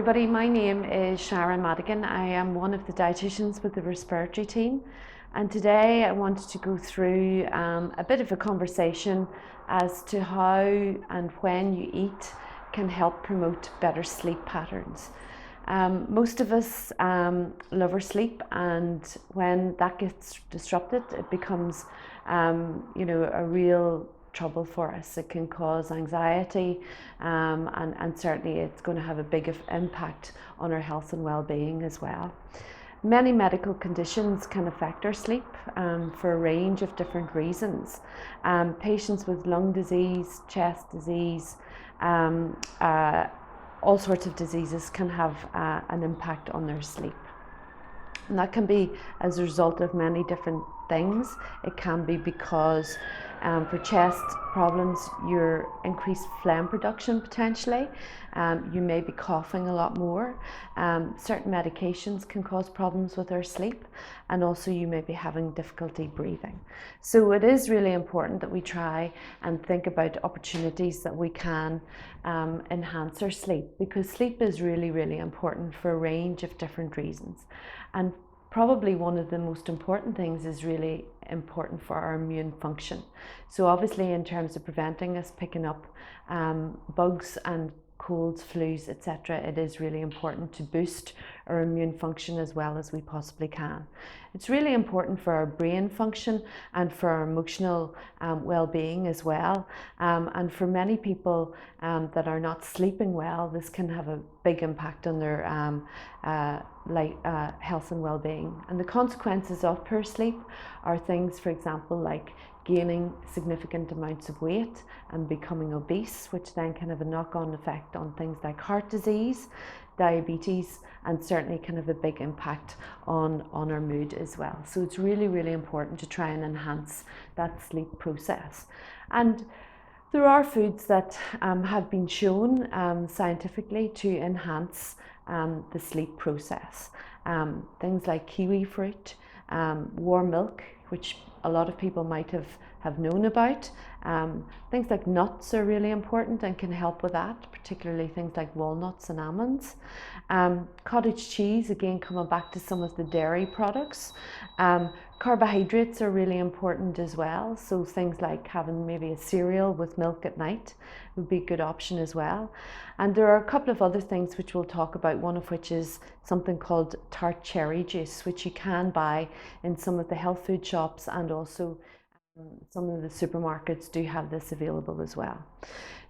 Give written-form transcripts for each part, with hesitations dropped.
everybody, my name is Sharon Madigan. I am one of the dietitians with the respiratory team, and today I wanted to go through a bit of a conversation as to how and when you eat can help promote better sleep patterns. Most of us love our sleep, and when that gets disrupted, it becomes a real trouble for us. It can cause anxiety, and certainly it's going to have a big impact on our health and well-being as well. Many medical conditions can affect our sleep for a range of different reasons. Patients with lung disease, chest disease, all sorts of diseases can have an impact on their sleep. And that can be as a result of many different things. It can be because for chest problems, your increased phlegm production potentially. You may be coughing a lot more. Certain medications can cause problems with our sleep, and also you may be having difficulty breathing. So it is really important that we try and think about opportunities that we can enhance our sleep, because sleep is really, really important for a range of different reasons. And probably one of the most important things is really important for our immune function. So obviously in terms of preventing us picking up bugs and colds, flus, etc., it is really important to boost our immune function as well as we possibly can. It's really important for our brain function and for our emotional well-being as well. And for many people that are not sleeping well, this can have a big impact on their health and well-being. And the consequences of poor sleep are things, for example, like gaining significant amounts of weight and becoming obese, which then can have a knock-on effect on things like heart disease, diabetes, and certainly can have a big impact on our mood as well. So it's really, really important to try and enhance that sleep process. And there are foods that have been shown scientifically to enhance the sleep process. Things like kiwi fruit, warm milk, which a lot of people might have known about. Things like nuts are really important and can help with that, particularly things like walnuts and almonds. Cottage cheese, again coming back to some of the dairy products. Carbohydrates are really important as well, so things like having maybe a cereal with milk at night would be a good option as well. And there are a couple of other things which we'll talk about, one of which is something called Tart cherry juice, which you can buy in some of the health food shops, and also some of the supermarkets do have this available as well.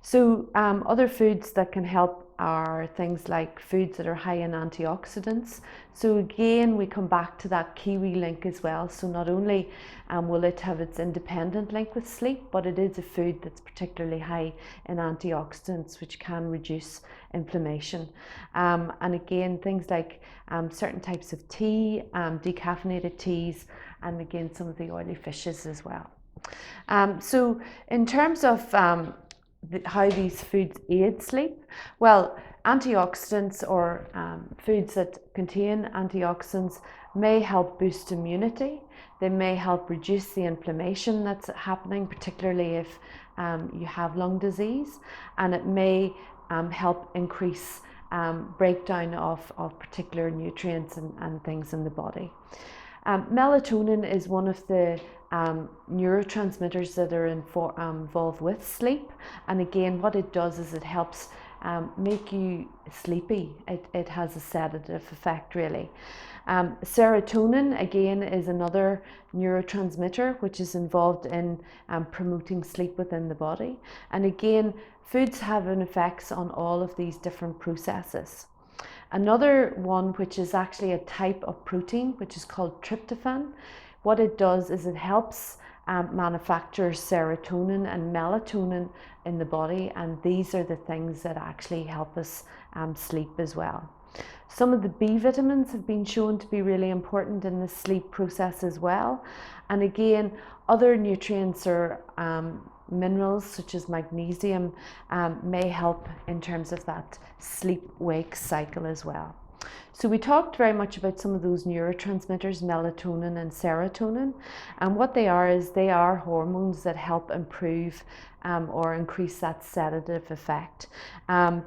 So other foods that can help are things like foods that are high in antioxidants. So again, we come back to that kiwi link as well. So not only will it have its independent link with sleep, but it is a food that's particularly high in antioxidants, which can reduce inflammation. And again, things like certain types of tea, decaffeinated teas, and again, some of the oily fishes as well. So in terms of how these foods aid sleep, well, antioxidants or foods that contain antioxidants may help boost immunity. They may help reduce the inflammation that's happening, particularly if you have lung disease, and it may help increase breakdown of particular nutrients and things in the body. Melatonin is one of the neurotransmitters that are involved with sleep, and again what it does is it helps make you sleepy. It has a sedative effect really. Serotonin again is another neurotransmitter which is involved in promoting sleep within the body, and again foods have an effect on all of these different processes. Another one, which is actually a type of protein, which is called tryptophan, what it does is it helps manufacture serotonin and melatonin in the body, and these are the things that actually help us sleep as well. Some of the B vitamins have been shown to be really important in the sleep process as well, and again other nutrients or minerals such as magnesium may help in terms of that sleep-wake cycle as well. So we talked very much about some of those neurotransmitters, melatonin and serotonin. And what they are is they are hormones that help improve or increase that sedative effect.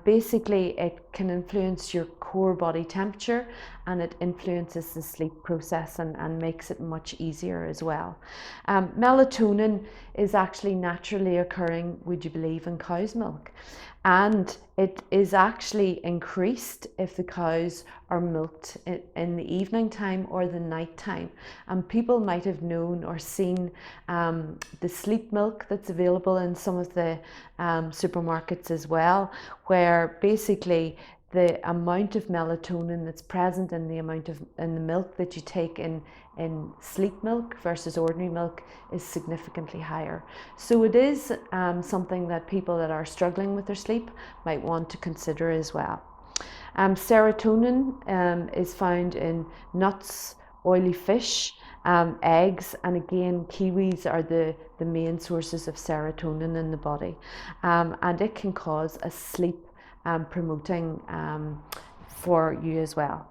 Basically, it can influence your core body temperature, and it influences the sleep process and makes it much easier as well. Melatonin is actually naturally occurring, would you believe, in cow's milk. And it is actually increased if the cows are milked in the evening time or the night time. And people might have known or seen the sleep milk that's available in some of the supermarkets as well, where basically the amount of melatonin that's present in the milk that you take in sleep milk versus ordinary milk is significantly higher. So it is something that people that are struggling with their sleep might want to consider as well. Serotonin is found in nuts, oily fish, eggs, and again, kiwis are the main sources of serotonin in the body, and it can cause a sleep promoting for you as well.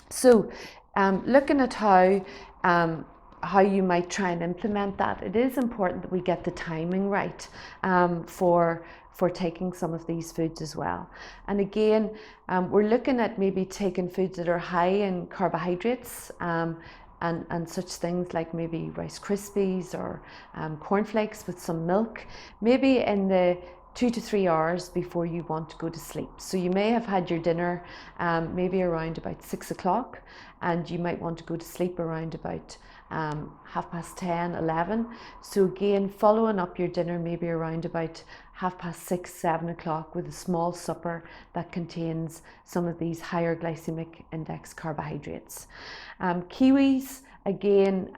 So looking at how you might try and implement that, it is important that we get the timing right for taking some of these foods as well. And again, we're looking at maybe taking foods that are high in carbohydrates, and such things like maybe Rice Krispies or cornflakes with some milk, maybe in the 2 to 3 hours before you want to go to sleep. So you may have had your dinner maybe around about 6 o'clock, and you might want to go to sleep around about 10:30, 11. So again, following up your dinner maybe around about 6:30, 7 o'clock with a small supper that contains some of these higher glycemic index carbohydrates. Kiwis again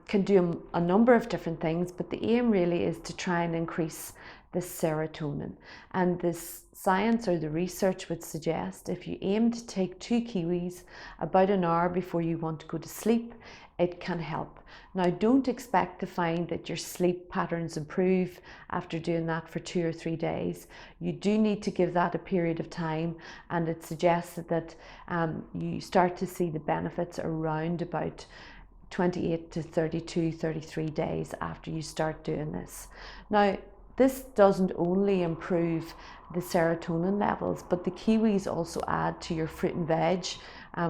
can do a number of different things, but the aim really is to try and increase the serotonin. And this science or the research would suggest if you aim to take 2 kiwis about an hour before you want to go to sleep, it can help. Now, don't expect to find that your sleep patterns improve after doing that for 2 or 3 days. You do need to give that a period of time, and it suggests that you start to see the benefits around about 28 to 32, 33 days after you start doing this. Now, this doesn't only improve the serotonin levels, but the kiwis also add to your fruit and veg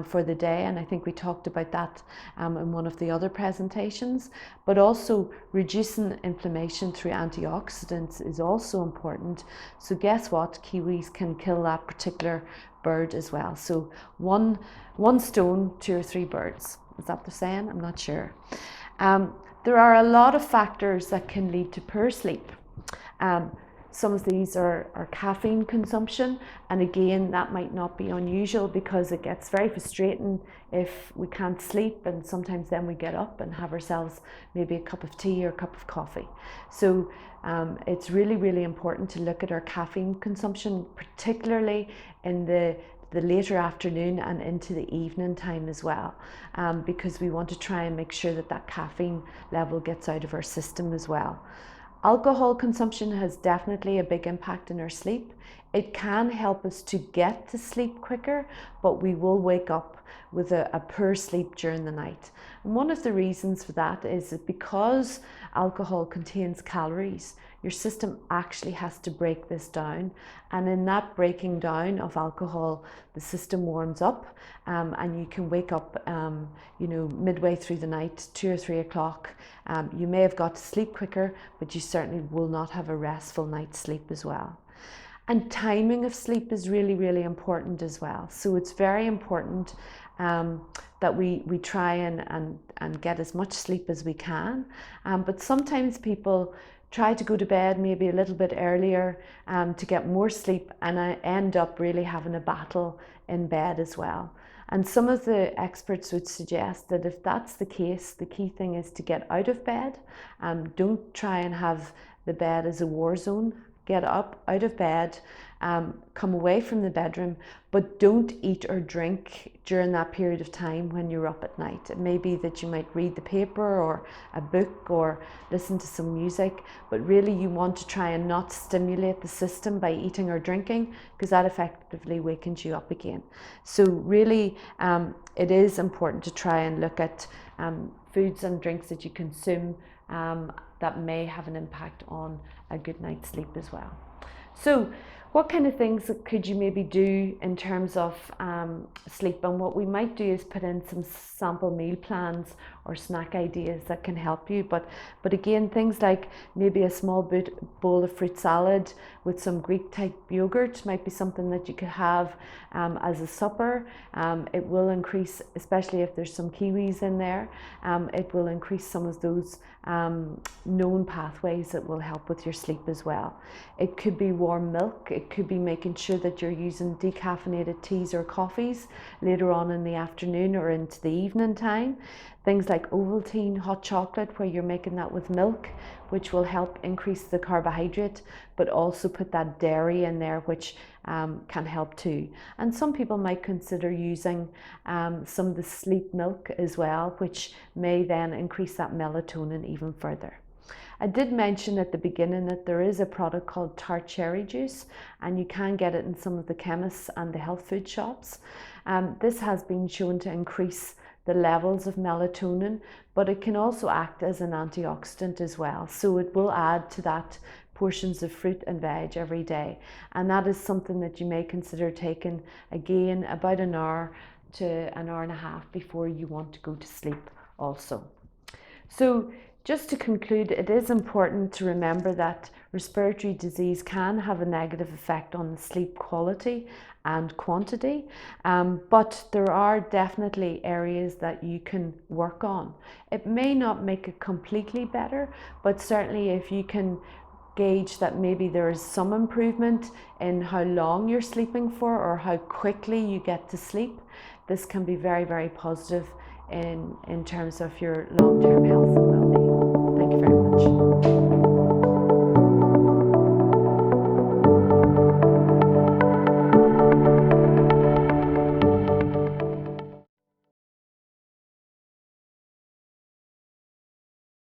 for the day, and I think we talked about that in one of the other presentations. But also reducing inflammation through antioxidants is also important. So guess what? Kiwis can kill that particular bird as well. So one stone, 2 or 3 birds. Is that the saying? I'm not sure. There are a lot of factors that can lead to poor sleep. Some of these are caffeine consumption, and again, that might not be unusual because it gets very frustrating if we can't sleep, and sometimes then we get up and have ourselves maybe a cup of tea or a cup of coffee. So it's really, really important to look at our caffeine consumption, particularly in the later afternoon and into the evening time as well, because we want to try and make sure that that caffeine level gets out of our system as well. Alcohol consumption has definitely a big impact on our sleep. It can help us to get to sleep quicker, but we will wake up with a poor sleep during the night. And one of the reasons for that is that because alcohol contains calories, your system actually has to break this down. And in that breaking down of alcohol, the system warms up, and you can wake up midway through the night, 2 or 3 o'clock. You may have got to sleep quicker, but you certainly will not have a restful night's sleep as well. And timing of sleep is really, really important as well. So it's very important that we try and get as much sleep as we can. But sometimes people try to go to bed maybe a little bit earlier to get more sleep, and I end up really having a battle in bed as well. And some of the experts would suggest that if that's the case, the key thing is to get out of bed. Don't try and have the bed as a war zone. get up out of bed, come away from the bedroom, but don't eat or drink during that period of time when you're up at night. It may be that you might read the paper or a book or listen to some music, but really you want to try and not stimulate the system by eating or drinking, because that effectively wakens you up again. So really it is important to try and look at foods and drinks that you consume that may have an impact on a good night's sleep as well. So what kind of things could you maybe do in terms of sleep? And what we might do is put in some sample meal plans or snack ideas that can help you. But again, things like maybe a small bowl of fruit salad with some Greek type yogurt might be something that you could have as a supper. It will increase, especially if there's some kiwis in there, it will increase some of those known pathways that will help with your sleep as well. It could be warm milk. It could be making sure that you're using decaffeinated teas or coffees later on in the afternoon or into the evening time. Things like Ovaltine hot chocolate, where you're making that with milk, which will help increase the carbohydrate, but also put that dairy in there, which can help too. And some people might consider using some of the sleep milk as well, which may then increase that melatonin even further. I did mention at the beginning that there is a product called Tart cherry juice, and you can get it in some of the chemists and the health food shops. This has been shown to increase the levels of melatonin, but it can also act as an antioxidant as well. So it will add to that portions of fruit and veg every day. And that is something that you may consider taking again about an hour to an hour and a half before you want to go to sleep also. So just to conclude, it is important to remember that respiratory disease can have a negative effect on the sleep quality and quantity, but there are definitely areas that you can work on. It may not make it completely better, but certainly if you can gauge that maybe there is some improvement in how long you're sleeping for or how quickly you get to sleep, this can be very, very positive in terms of your long-term health and well-being.